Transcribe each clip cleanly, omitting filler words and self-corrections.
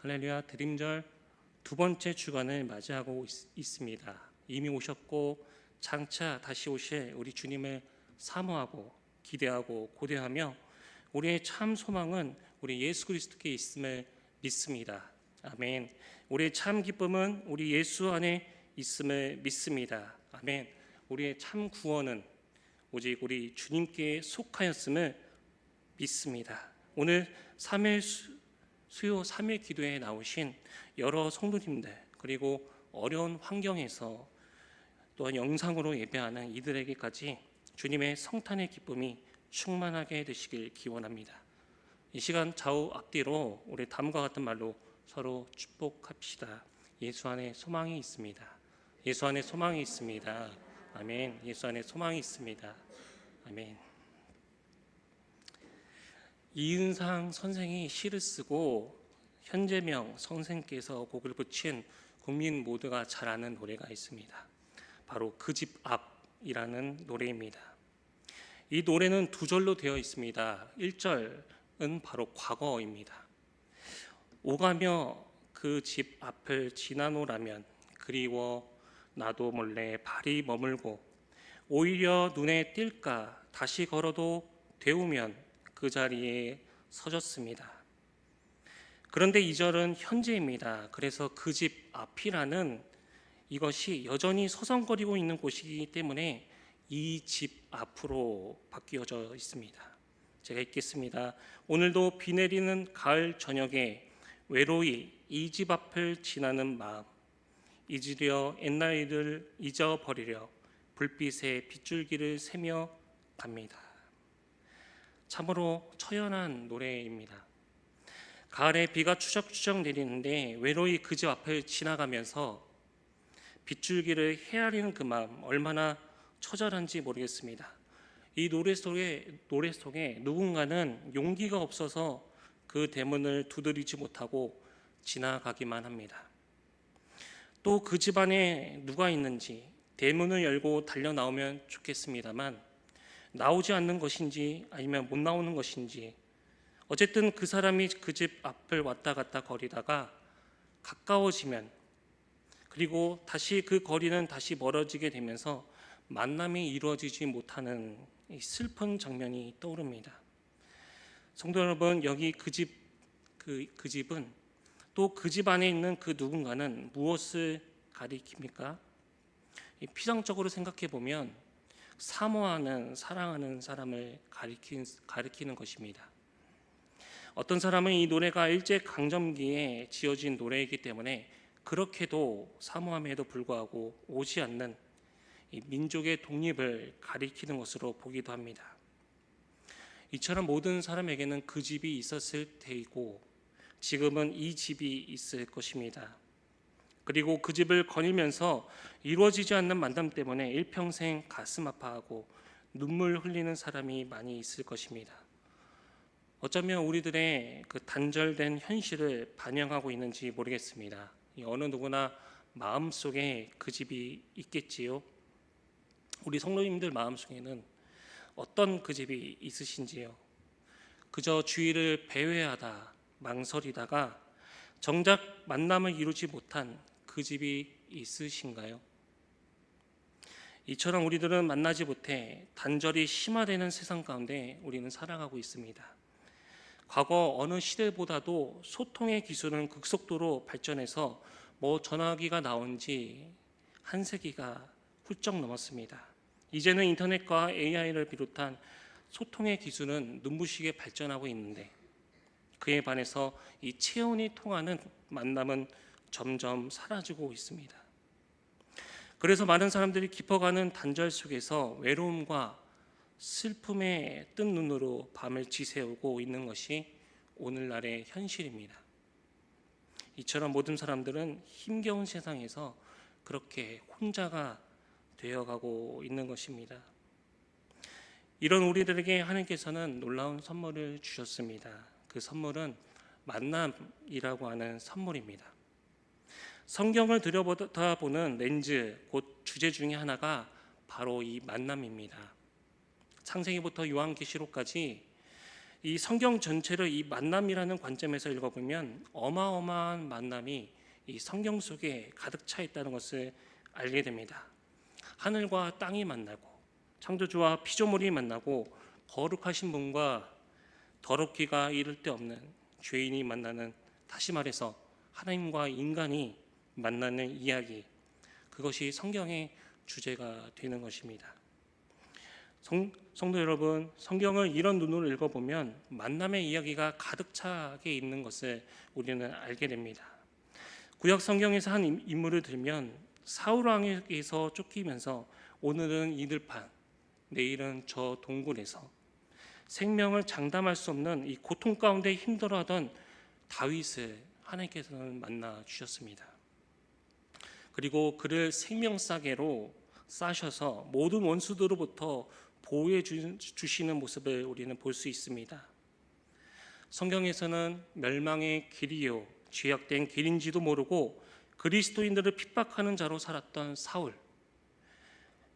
할렐루야. 드림절 두 번째 주간을 맞이하고 있습니다. 이미 오셨고 장차 다시 오실 우리 주님을 사모하고 기대하고 고대하며 우리의 참 소망은 우리 예수 그리스도께 있음을 믿습니다. 아멘. 우리의 참 기쁨은 우리 예수 안에 있음을 믿습니다. 아멘. 우리의 참 구원은 오직 우리 주님께 속하였음을 믿습니다. 오늘 3일 수요 3일 기도에 나오신 여러 성도님들, 그리고 어려운 환경에서 또한 영상으로 예배하는 이들에게까지 주님의 성탄의 기쁨이 충만하게 되시길 기원합니다. 이 시간 좌우 앞뒤로 우리 다음과 같은 말로 서로 축복합시다. 예수 안에 소망이 있습니다. 예수 안에 소망이 있습니다. 아멘. 예수 안에 소망이 있습니다. 아멘. 이은상 선생이 시를 쓰고 현재명 선생께서 곡을 붙인 국민 모두가 잘 아는 노래가 있습니다. 바로 그 집 앞이라는 노래입니다. 이 노래는 두 절로 되어 있습니다. 1절은 바로 과거입니다. 오가며 그 집 앞을 지나노라면 그리워 나도 몰래 발이 머물고 오히려 눈에 띌까 다시 걸어도 되우면 그 자리에 서졌습니다. 그런데 2절은 현재입니다. 그래서 그 집 앞이라는 이것이 여전히 서성거리고 있는 곳이기 때문에 이 집 앞으로 바뀌어져 있습니다. 제가 읽겠습니다. 오늘도 비 내리는 가을 저녁에 외로이 이 집 앞을 지나는 마음, 잊으려 옛날 일을 잊어버리려 불빛에 빗줄기를 세며 갑니다. 참으로 처연한 노래입니다. 가을에 비가 추적추적 내리는데 외로이 그 집 앞을 지나가면서 빗줄기를 헤아리는 그 마음 얼마나 처절한지 모르겠습니다. 이 노래 속에 누군가는 용기가 없어서 그 대문을 두드리지 못하고 지나가기만 합니다. 또 그 집 안에 누가 있는지 대문을 열고 달려 나오면 좋겠습니다만 나오지 않는 것인지 아니면 못 나오는 것인지 어쨌든 그 사람이 그 집 앞을 왔다 갔다 거리다가 가까워지면 그리고 다시 그 거리는 다시 멀어지게 되면서 만남이 이루어지지 못하는 이 슬픈 장면이 떠오릅니다. 성도 여러분, 여기 그 집은 또 그 집 안에 있는 그 누군가는 무엇을 가리킵니까? 피상적으로 생각해 보면 사모하는 사랑하는 사람을 가리키는 것입니다. 어떤 사람은 이 노래가 일제강점기에 지어진 노래이기 때문에 그렇게도 사모함에도 불구하고 오지 않는 이 민족의 독립을 가리키는 것으로 보기도 합니다. 이처럼 모든 사람에게는 그 집이 있었을 테이고 지금은 이 집이 있을 것입니다. 그리고 그 집을 거닐면서 이루어지지 않는 만남 때문에 일평생 가슴 아파하고 눈물 흘리는 사람이 많이 있을 것입니다. 어쩌면 우리들의 그 단절된 현실을 반영하고 있는지 모르겠습니다. 어느 누구나 마음속에 그 집이 있겠지요. 우리 성도님들 마음속에는 어떤 그 집이 있으신지요? 그저 주의를 배회하다 망설이다가 정작 만남을 이루지 못한 그 집이 있으신가요? 이처럼 우리들은 만나지 못해 단절이 심화되는 세상 가운데 우리는 살아가고 있습니다. 과거 어느 시대보다도 소통의 기술은 급속도로 발전해서 전화기가 나온 지 한 세기가 훌쩍 넘었습니다. 이제는 인터넷과 AI를 비롯한 소통의 기술은 눈부시게 발전하고 있는데 그에 반해서 이 체온이 통하는 만남은 점점 사라지고 있습니다. 그래서 많은 사람들이 깊어가는 단절 속에서 외로움과 슬픔에 뜬 눈으로 밤을 지새우고 있는 것이 오늘날의 현실입니다. 이처럼 모든 사람들은 힘겨운 세상에서 그렇게 혼자가 되어가고 있는 것입니다. 이런 우리들에게 하나님께서는 놀라운 선물을 주셨습니다. 그 선물은 만남이라고 하는 선물입니다. 성경을 들여다보는 렌즈, 곧 주제 중에 하나가 바로 이 만남입니다. 창세기부터 요한계시록까지 이 성경 전체를 이 만남이라는 관점에서 읽어보면 어마어마한 만남이 이 성경 속에 가득 차 있다는 것을 알게 됩니다. 하늘과 땅이 만나고 창조주와 피조물이 만나고 거룩하신 분과 더럽기가 이를 데 없는 죄인이 만나는, 다시 말해서 하나님과 인간이 만나는 이야기, 그것이 성경의 주제가 되는 것입니다. 성도 여러분, 성경을 이런 눈으로 읽어보면 만남의 이야기가 가득 차게 있는 것을 우리는 알게 됩니다. 구약 성경에서 한 인물을 들면 사울 왕에게서 쫓기면서 오늘은 이 들판, 내일은 저 동굴에서 생명을 장담할 수 없는 이 고통 가운데 힘들어하던 다윗을 하나님께서는 만나 주셨습니다. 그리고 그를 생명싸개로 싸셔서 모든 원수들로부터 보호해 주시는 모습을 우리는 볼 수 있습니다. 성경에서는 멸망의 길이요 죄악된 길인지도 모르고 그리스도인들을 핍박하는 자로 살았던 사울,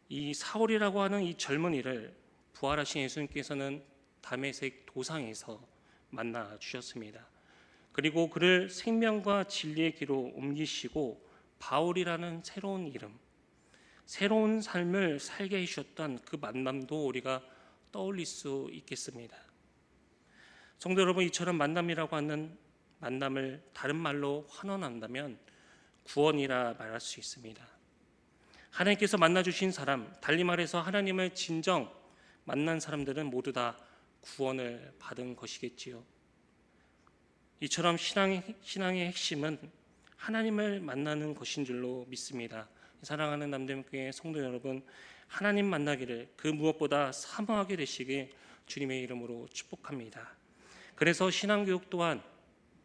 이 사울이라고 하는 이 젊은이를 부활하신 예수님께서는 다메섹 도상에서 만나 주셨습니다. 그리고 그를 생명과 진리의 길로 옮기시고 바울이라는 새로운 이름, 새로운 삶을 살게 해주셨던 그 만남도 우리가 떠올릴 수 있겠습니다. 성도 여러분, 이처럼 만남이라고 하는 만남을 다른 말로 환원한다면 구원이라 말할 수 있습니다. 하나님께서 만나주신 사람, 달리 말해서 하나님을 진정 만난 사람들은 모두 다 구원을 받은 것이겠지요. 이처럼 신앙의 핵심은 하나님을 만나는 것인 줄로 믿습니다. 사랑하는 남대문교회 성도 여러분, 하나님 만나기를 그 무엇보다 사모하게 되시길 주님의 이름으로 축복합니다. 그래서 신앙교육 또한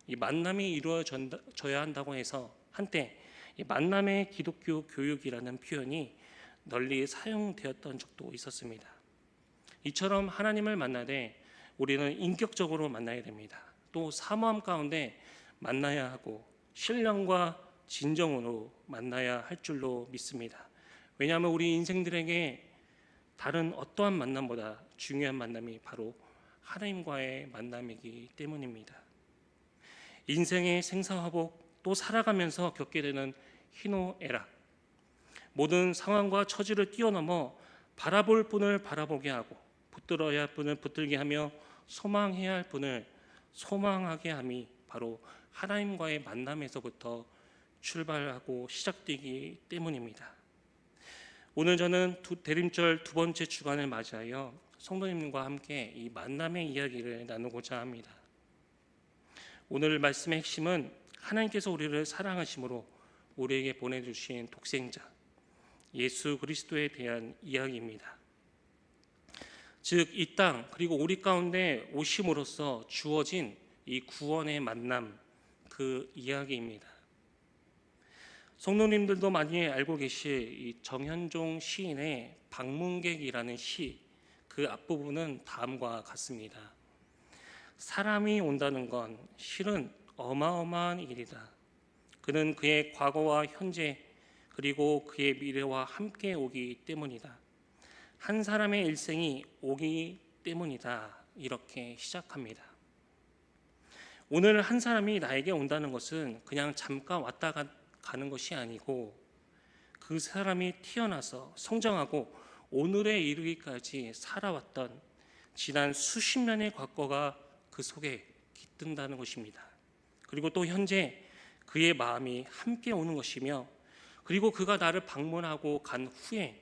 이 만남이 이루어져야 한다고 해서 한때 이 만남의 기독교 교육이라는 표현이 널리 사용되었던 적도 있었습니다. 이처럼 하나님을 만나되 우리는 인격적으로 만나야 됩니다. 또 사모함 가운데 만나야 하고 신령과 진정으로 만나야 할 줄로 믿습니다. 왜냐하면 우리 인생들에게 다른 어떠한 만남보다 중요한 만남이 바로 하나님과의 만남이기 때문입니다. 인생의 생사화복, 또 살아가면서 겪게 되는 희노애락, 모든 상황과 처지를 뛰어넘어 바라볼 분을 바라보게 하고 붙들어야 할 분을 붙들게 하며 소망해야 할 분을 소망하게 함이 바로 하나님과의 만남에서부터 출발하고 시작되기 때문입니다. 오늘 저는 대림절 두 번째 주간을 맞이하여 성도님과 함께 이 만남의 이야기를 나누고자 합니다. 오늘 말씀의 핵심은 하나님께서 우리를 사랑하심으로 우리에게 보내주신 독생자 예수 그리스도에 대한 이야기입니다. 즉 이 땅 그리고 우리 가운데 오심으로써 주어진 이 구원의 만남, 그 이야기입니다. 성도님들도 많이 알고 계실 이 정현종 시인의 방문객이라는 시, 그 앞부분은 다음과 같습니다. 사람이 온다는 건 실은 어마어마한 일이다. 그는 그의 과거와 현재 그리고 그의 미래와 함께 오기 때문이다. 한 사람의 일생이 오기 때문이다. 이렇게 시작합니다. 오늘 한 사람이 나에게 온다는 것은 그냥 잠깐 왔다 가는 것이 아니고 그 사람이 태어나서 성장하고 오늘에 이르기까지 살아왔던 지난 수십 년의 과거가 그 속에 깃든다는 것입니다. 그리고 또 현재 그의 마음이 함께 오는 것이며 그리고 그가 나를 방문하고 간 후에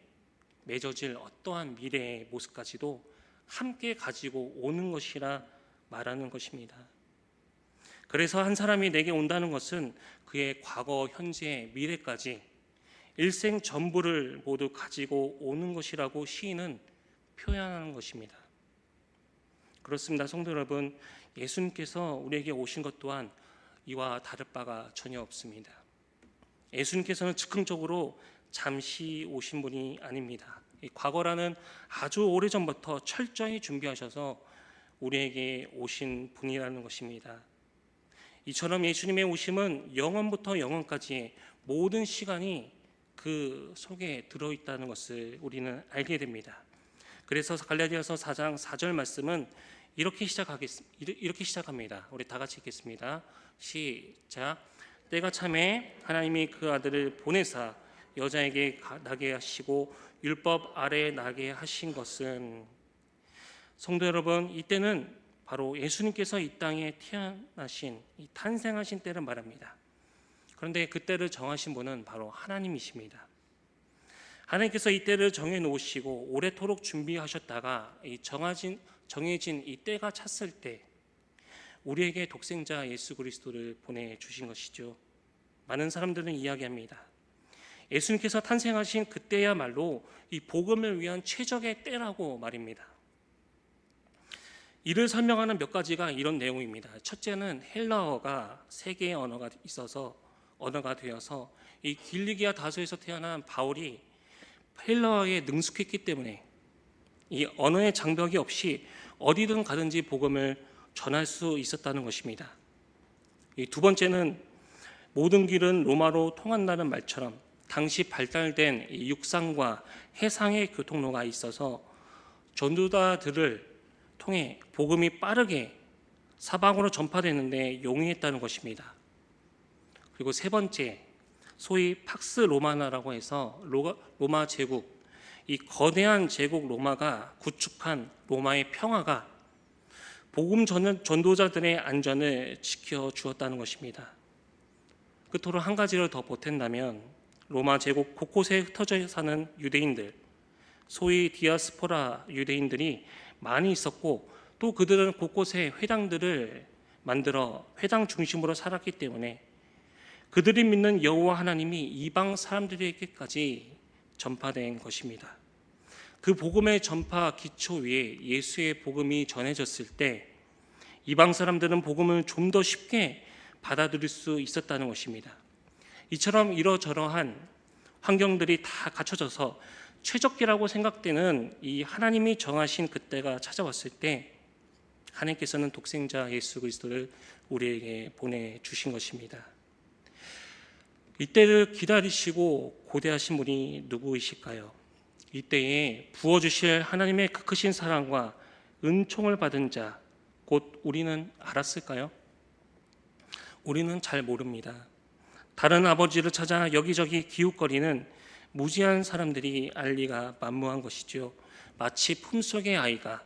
맺어질 어떠한 미래의 모습까지도 함께 가지고 오는 것이라 말하는 것입니다. 그래서 한 사람이 내게 온다는 것은 그의 과거, 현재, 미래까지 일생 전부를 모두 가지고 오는 것이라고 시인은 표현하는 것입니다. 그렇습니다. 성도 여러분, 예수님께서 우리에게 오신 것 또한 이와 다를 바가 전혀 없습니다. 예수님께서는 즉흥적으로 잠시 오신 분이 아닙니다. 이 과거라는 아주 오래전부터 철저히 준비하셔서 우리에게 오신 분이라는 것입니다. 이처럼 예수님의 오심은 영원부터 영원까지의 모든 시간이 그 속에 들어있다는 것을 우리는 알게 됩니다. 그래서 갈라디아서 4장 4절 말씀은 이렇게 시작합니다. 우리 다 같이 읽겠습니다. 시작. 때가 참에 하나님이 그 아들을 보내사 여자에게 나게 하시고 율법 아래에 나게 하신 것은, 성도 여러분, 이때는 바로 예수님께서 이 땅에 태어나신, 이 탄생하신 때를 말합니다. 그런데 그 때를 정하신 분은 바로 하나님이십니다. 하나님께서 이 때를 정해 놓으시고 오래도록 준비하셨다가 이 정해진 이 때가 찼을 때 우리에게 독생자 예수 그리스도를 보내주신 것이죠. 많은 사람들은 이야기합니다. 예수님께서 탄생하신 그때야말로 이 복음을 위한 최적의 때라고 말입니다. 이를 설명하는 몇 가지가 이런 내용입니다. 첫째는 헬라어가 세 개의 언어가 되어서 이 길리기아 다소에서 태어난 바울이 헬라어에 능숙했기 때문에 이 언어의 장벽이 없이 어디든 가든지 복음을 전할 수 있었다는 것입니다. 이 두 번째는 모든 길은 로마로 통한다는 말처럼 당시 발달된 육상과 해상의 교통로가 있어서 전도자들을 통해 복음이 빠르게 사방으로 전파되는데 용이했다는 것입니다. 그리고 세 번째, 소위 팍스 로마나라고 해서 로마 제국, 이 거대한 제국 로마가 구축한 로마의 평화가 복음 전도자들의 안전을 지켜주었다는 것입니다. 끝으로 한 가지를 더 보탠다면 로마 제국 곳곳에 흩어져 사는 유대인들, 소위 디아스포라 유대인들이 많이 있었고, 또 그들은 곳곳에 회당들을 만들어 회당 중심으로 살았기 때문에 그들이 믿는 여호와 하나님이 이방 사람들에게까지 전파된 것입니다. 그 복음의 전파 기초 위에 예수의 복음이 전해졌을 때 이방 사람들은 복음을 좀 더 쉽게 받아들일 수 있었다는 것입니다. 이처럼 이러저러한 환경들이 다 갖춰져서 최적기라고 생각되는 이 하나님이 정하신 그때가 찾아왔을 때 하나님께서는 독생자 예수 그리스도를 우리에게 보내주신 것입니다. 이때를 기다리시고 고대하신 분이 누구이실까요? 이때에 부어주실 하나님의 그 크신 사랑과 은총을 받은 자, 곧 우리는 알았을까요? 우리는 잘 모릅니다. 다른 아버지를 찾아 여기저기 기웃거리는 무지한 사람들이 알 리가 만무한 것이죠. 마치 품속의 아이가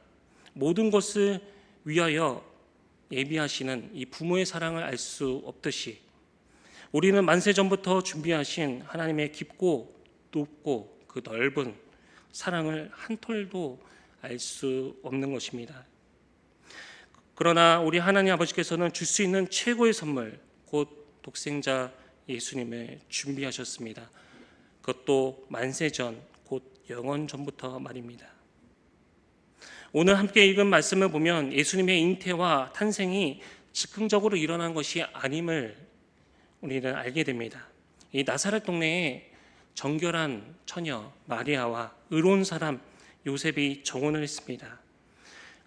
모든 것을 위하여 예비하시는 이 부모의 사랑을 알 수 없듯이 우리는 만세 전부터 준비하신 하나님의 깊고 높고 그 넓은 사랑을 한 톨도 알 수 없는 것입니다. 그러나 우리 하나님 아버지께서는 줄 수 있는 최고의 선물, 곧 독생자 예수님을 준비하셨습니다. 그것도 만세전, 곧 영원 전부터 말입니다. 오늘 함께 읽은 말씀을 보면 예수님의 잉태와 탄생이 즉흥적으로 일어난 것이 아님을 우리는 알게 됩니다. 이 나사렛 동네에 정결한 처녀 마리아와 의로운 사람 요셉이 정혼을 했습니다.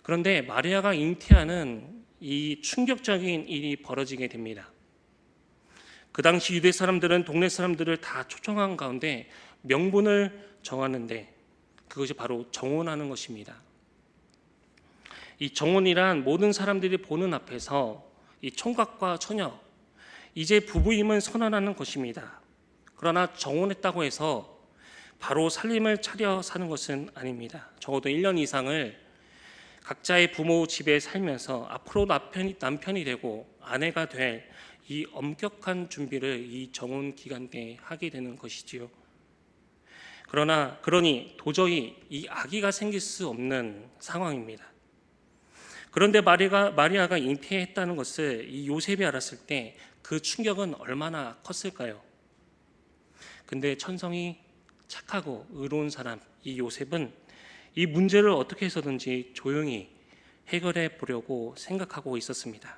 그런데 마리아가 잉태하는 이 충격적인 일이 벌어지게 됩니다. 그 당시 유대 사람들은 동네 사람들을 다 초청한 가운데 명분을 정하는데 그것이 바로 정혼하는 것입니다. 이 정혼이란 모든 사람들이 보는 앞에서 이 총각과 처녀, 이제 부부임을 선언하는 것입니다. 그러나 정혼했다고 해서 바로 살림을 차려 사는 것은 아닙니다. 적어도 1년 이상을 각자의 부모 집에 살면서 앞으로 남편이 되고 아내가 될 이 엄격한 준비를 이 정혼 기간 내에 하게 되는 것이지요. 그러니 도저히 이 아기가 생길 수 없는 상황입니다. 그런데 마리아가 잉태했다는 것을 이 요셉이 알았을 때 그 충격은 얼마나 컸을까요? 근데 천성이 착하고 의로운 사람 이 요셉은 이 문제를 어떻게 해서든지 조용히 해결해 보려고 생각하고 있었습니다.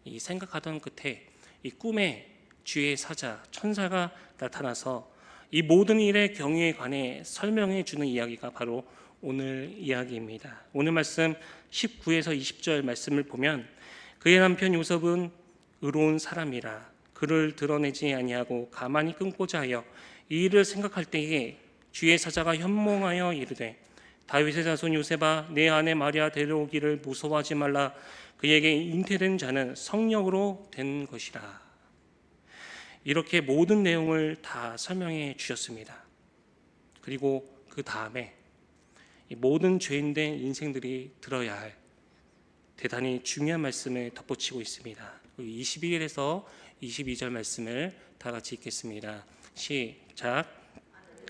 이 생각하던 끝에 이 꿈에 주의 사자 천사가 나타나서 이 모든 일의 경위에 관해 설명해 주는 이야기가 바로 오늘 이야기입니다. 오늘 말씀 19에서 20절 말씀을 보면 그의 남편 요셉은 의로운 사람이라 그를 드러내지 아니하고 가만히 끊고자 하여 이 일을 생각할 때에 주의 사자가 현몽하여 이르되 다윗의 자손 요셉아, 내 아내 마리아 데려오기를 무서워하지 말라. 그에게 잉태된 자는 성령으로 된 것이라. 이렇게 모든 내용을 다 설명해 주셨습니다. 그리고 그 다음에 모든 죄인된 인생들이 들어야 할 대단히 중요한 말씀을 덧붙이고 있습니다. 21에서 22절 말씀을 다 같이 읽겠습니다. 시작.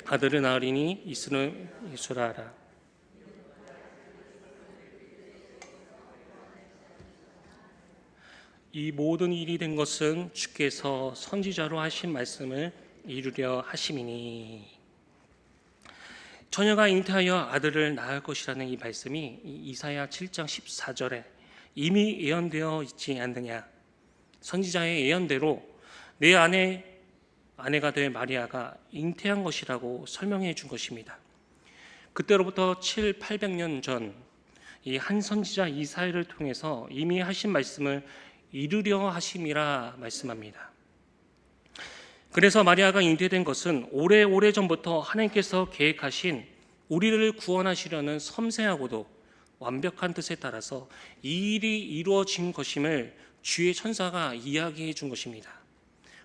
아들은 나으리니 이스는 예수라 하라. 이 모든 일이 된 것은 주께서 선지자로 하신 말씀을 이루려 하심이니. 처녀가 잉태하여 아들을 낳을 것이라는 이 말씀이 이사야 7장 14절에 이미 예언되어 있지 않느냐. 선지자의 예언대로 내 아내가 될 마리아가 잉태한 것이라고 설명해 준 것입니다. 그때로부터 800년 전 이 한 선지자 이사야를 통해서 이미 하신 말씀을 이루려 하심이라 말씀합니다. 그래서 마리아가 잉태된 것은 오래오래 전부터 하나님께서 계획하신 우리를 구원하시려는 섬세하고도 완벽한 뜻에 따라서 이 일이 이루어진 것임을 주의 천사가 이야기해 준 것입니다.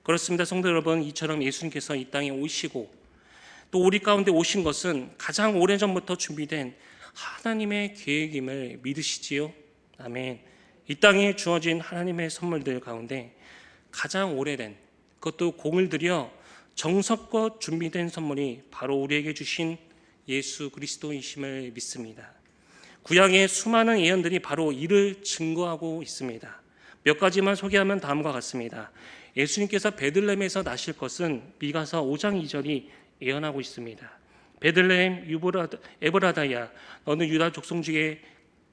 그렇습니다. 성도 여러분, 이처럼 예수님께서 이 땅에 오시고 또 우리 가운데 오신 것은 가장 오래전부터 준비된 하나님의 계획임을 믿으시지요? 아멘. 이 땅에 주어진 하나님의 선물들 가운데 가장 오래된, 그것도 공을 들여 정성껏 준비된 선물이 바로 우리에게 주신 예수 그리스도이심을 믿습니다. 구약의 수많은 예언들이 바로 이를 증거하고 있습니다. 몇 가지만 소개하면 다음과 같습니다. 예수님께서 베들레헴에서 나실 것은 미가서 5장 2절이 예언하고 있습니다. 베들레헴 에브라다야, 너는 유다 족속 중에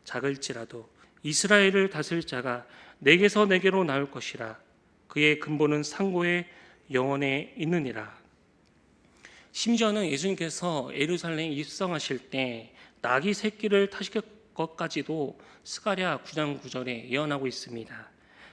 작을지라도 이스라엘을 다스릴 자가 내게서 내게로 나올 것이라. 그의 근본은 상고의 영원에 있느니라. 심지어는 예수님께서 예루살렘에 입성하실 때 나귀 새끼를 타실 것까지도 스가랴 9장 9절에 예언하고 있습니다.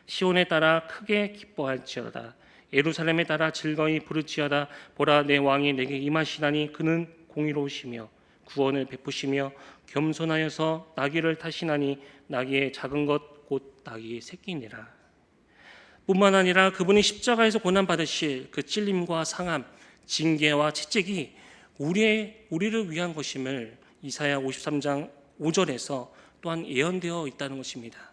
시온에 따라 크게 기뻐할지어다. 예루살렘에 따라 즐거이 부를지어다. 보라, 내 왕이 내게 임하시나니 그는 공의로우시며 구원을 베푸시며 겸손하여서 나귀를 타시나니 나귀의 작은 것 곧 나귀의 새끼니라. 뿐만 아니라 그분이 십자가에서 고난받으실 그 찔림과 상함, 징계와 채찍이 우리를 위한 것임을 이사야 53장 5절에서 또한 예언되어 있다는 것입니다.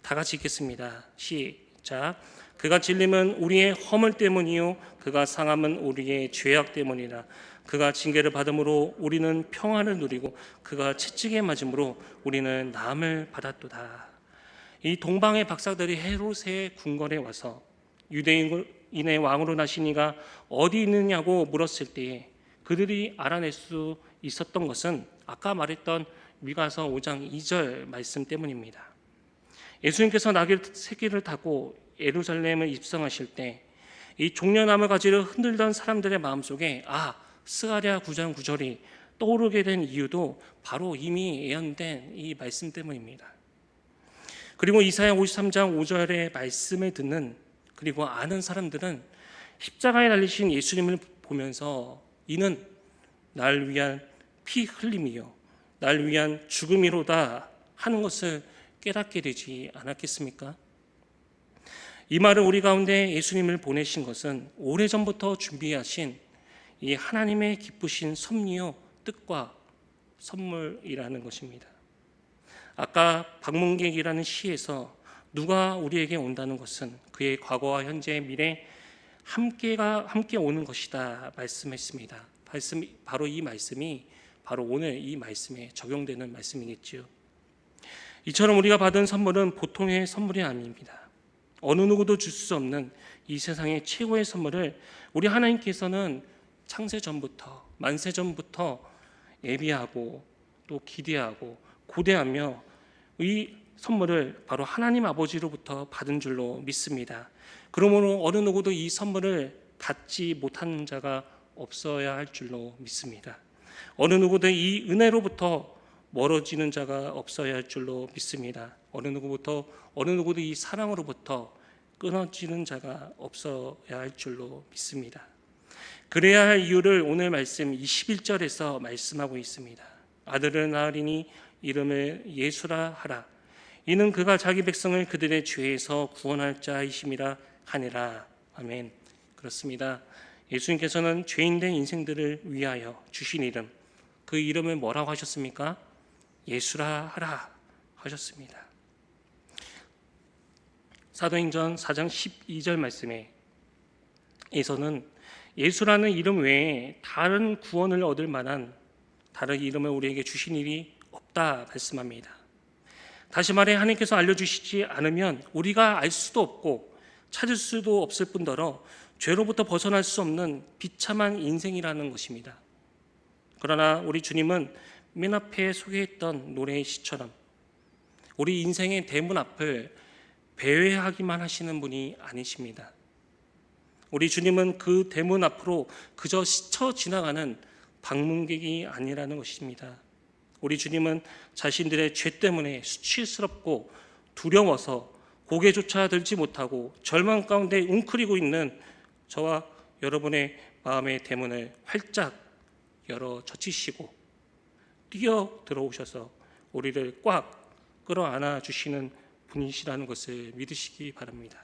다 같이 읽겠습니다. 시작. 그가 찔림은 우리의 허물 때문이요 그가 상함은 우리의 죄악 때문이라. 그가 징계를 받음으로 우리는 평안을 누리고 그가 채찍에 맞음으로 우리는 나음을 받았도다. 이 동방의 박사들이 헤롯의 궁궐에 와서 유대인의 왕으로 나신 이가 어디 있느냐고 물었을 때에 그들이 알아낼 수 있었던 것은 아까 말했던 미가서 5장 2절 말씀 때문입니다. 예수님께서 나귀 새끼를 타고 예루살렘을 입성하실 때 이 종려나무 가지를 흔들던 사람들의 마음속에 스가랴 9장 9절이 떠오르게 된 이유도 바로 이미 예언된 이 말씀 때문입니다. 그리고 이사야 53장 5절의 말씀을 듣는 그리고 아는 사람들은 십자가에 달리신 예수님을 보면서 이는 날 위한 피 흘림이요 날 위한 죽음이로다 하는 것을 깨닫게 되지 않았겠습니까? 이 말은 우리 가운데 예수님을 보내신 것은 오래전부터 준비하신 이 하나님의 기쁘신 섭리요 뜻과 선물이라는 것입니다. 아까 박문객이라는 시에서 누가 우리에게 온다는 것은 그의 과거와 현재 미래 함께 오는 것이다 말씀했습니다. 바로 이 말씀이 바로 오늘 이 말씀에 적용되는 말씀이겠지요. 이처럼 우리가 받은 선물은 보통의 선물이 아닙니다. 어느 누구도 줄 수 없는 이 세상의 최고의 선물을 우리 하나님께서는 창세 전부터 만세 전부터 예비하고 또 기대하고 고대하며 이 선물을 바로 하나님 아버지로부터 받은 줄로 믿습니다. 그러므로 어느 누구도 이 선물을 받지 못하는 자가 없어야 할 줄로 믿습니다. 어느 누구도 이 은혜로부터 멀어지는 자가 없어야 할 줄로 믿습니다. 어느 누구도 이 사랑으로부터 끊어지는 자가 없어야 할 줄로 믿습니다. 그래야 할 이유를 오늘 말씀 21절에서 말씀하고 있습니다. 아들을 낳으리니 이름을 예수라 하라. 이는 그가 자기 백성을 그들의 죄에서 구원할 자이심이라 하니라. 아멘. 그렇습니다. 예수님께서는 죄인된 인생들을 위하여 주신 이름, 그 이름을 뭐라고 하셨습니까? 예수라 하라 하셨습니다. 사도행전 4장 12절 말씀에 에서는 예수라는 이름 외에 다른 구원을 얻을 만한 다른 이름을 우리에게 주신 일이 없다 말씀합니다. 다시 말해 하나님께서 알려주시지 않으면 우리가 알 수도 없고 찾을 수도 없을 뿐더러 죄로부터 벗어날 수 없는 비참한 인생이라는 것입니다. 그러나 우리 주님은 맨 앞에 소개했던 노래의 시처럼 우리 인생의 대문 앞을 배회하기만 하시는 분이 아니십니다. 우리 주님은 그 대문 앞으로 그저 스쳐 지나가는 방문객이 아니라는 것입니다. 우리 주님은 자신들의 죄 때문에 수치스럽고 두려워서 고개조차 들지 못하고 절망 가운데 웅크리고 있는 저와 여러분의 마음의 대문을 활짝 열어 젖히시고 뛰어 들어오셔서 우리를 꽉 끌어안아 주시는 분이시라는 것을 믿으시기 바랍니다.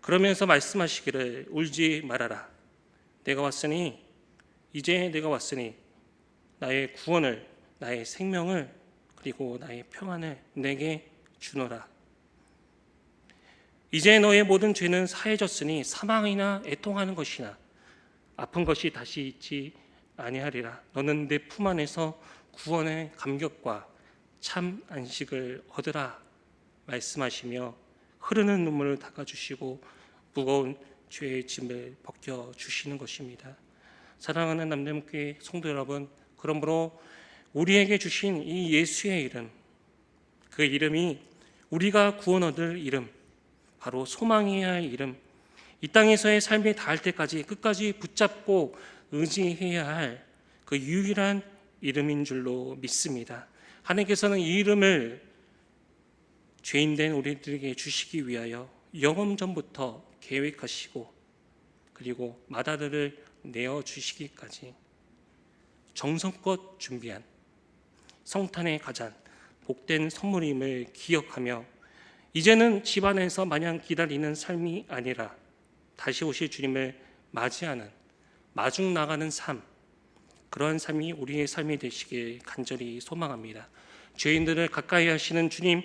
그러면서 말씀하시기를 울지 말아라. 이제 내가 왔으니 나의 구원을, 나의 생명을, 그리고 나의 평안을 내게 주노라. 이제 너의 모든 죄는 사해졌으니 사망이나 애통하는 것이나 아픈 것이 다시 있지 아니하리라. 너는 내 품 안에서 구원의 감격과 참 안식을 얻으라 말씀하시며 흐르는 눈물을 닦아주시고 무거운 죄의 짐을 벗겨주시는 것입니다. 사랑하는 남대문교회 성도 여러분, 그러므로 우리에게 주신 이 예수의 이름, 그 이름이 우리가 구원 얻을 이름, 바로 소망해야 할 이름, 이 땅에서의 삶이 닿을 때까지 끝까지 붙잡고 의지해야 할 그 유일한 이름인 줄로 믿습니다. 하나님께서는 이 이름을 죄인된 우리들에게 주시기 위하여 영원 전부터 계획하시고 그리고 마다들을 내어주시기까지 정성껏 준비한 성탄의 가장 복된 선물임을 기억하며 이제는 집안에서 마냥 기다리는 삶이 아니라 다시 오실 주님을 맞이하는 마중 나가는 삶, 그러한 삶이 우리의 삶이 되시길 간절히 소망합니다. 죄인들을 가까이 하시는 주님,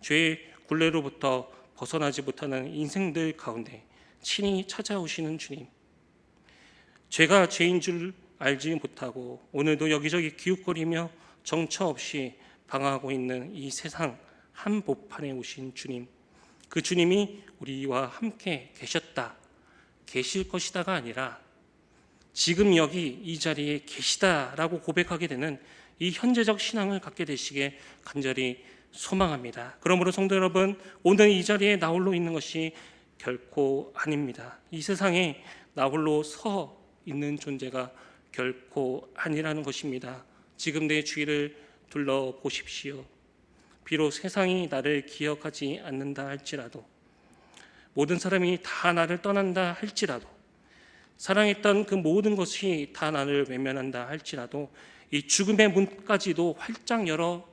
죄의 굴레로부터 벗어나지 못하는 인생들 가운데 친히 찾아오시는 주님, 죄가 죄인 줄 알지 못하고 오늘도 여기저기 기웃거리며 정처 없이 방황하고 있는 이 세상 한복판에 오신 주님, 그 주님이 우리와 함께 계셨다, 계실 것이다가 아니라 지금 여기 이 자리에 계시다라고 고백하게 되는 이 현재적 신앙을 갖게 되시게 간절히 소망합니다. 그러므로 성도 여러분, 오늘 이 자리에 나 홀로 있는 것이 결코 아닙니다. 이 세상에 나 홀로 서 있는 존재가 결코 아니라는 것입니다. 지금 내 주위를 둘러보십시오. 비록 세상이 나를 기억하지 않는다 할지라도, 모든 사람이 다 나를 떠난다 할지라도, 사랑했던 그 모든 것이 다 나를 외면한다 할지라도 이 죽음의 문까지도 활짝 열어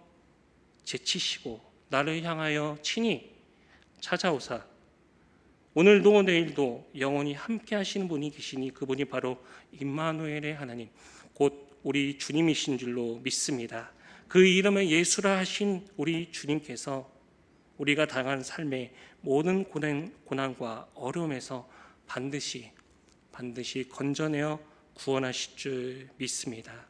제치시고 나를 향하여 친히 찾아오사 오늘도 내일도 영원히 함께 하시는 분이 계시니 그분이 바로 임마누엘의 하나님, 곧 우리 주님이신 줄로 믿습니다. 그 이름을 예수라 하신 우리 주님께서 우리가 당한 삶의 모든 고난과 어려움에서 반드시 건져내어 구원하실 줄 믿습니다.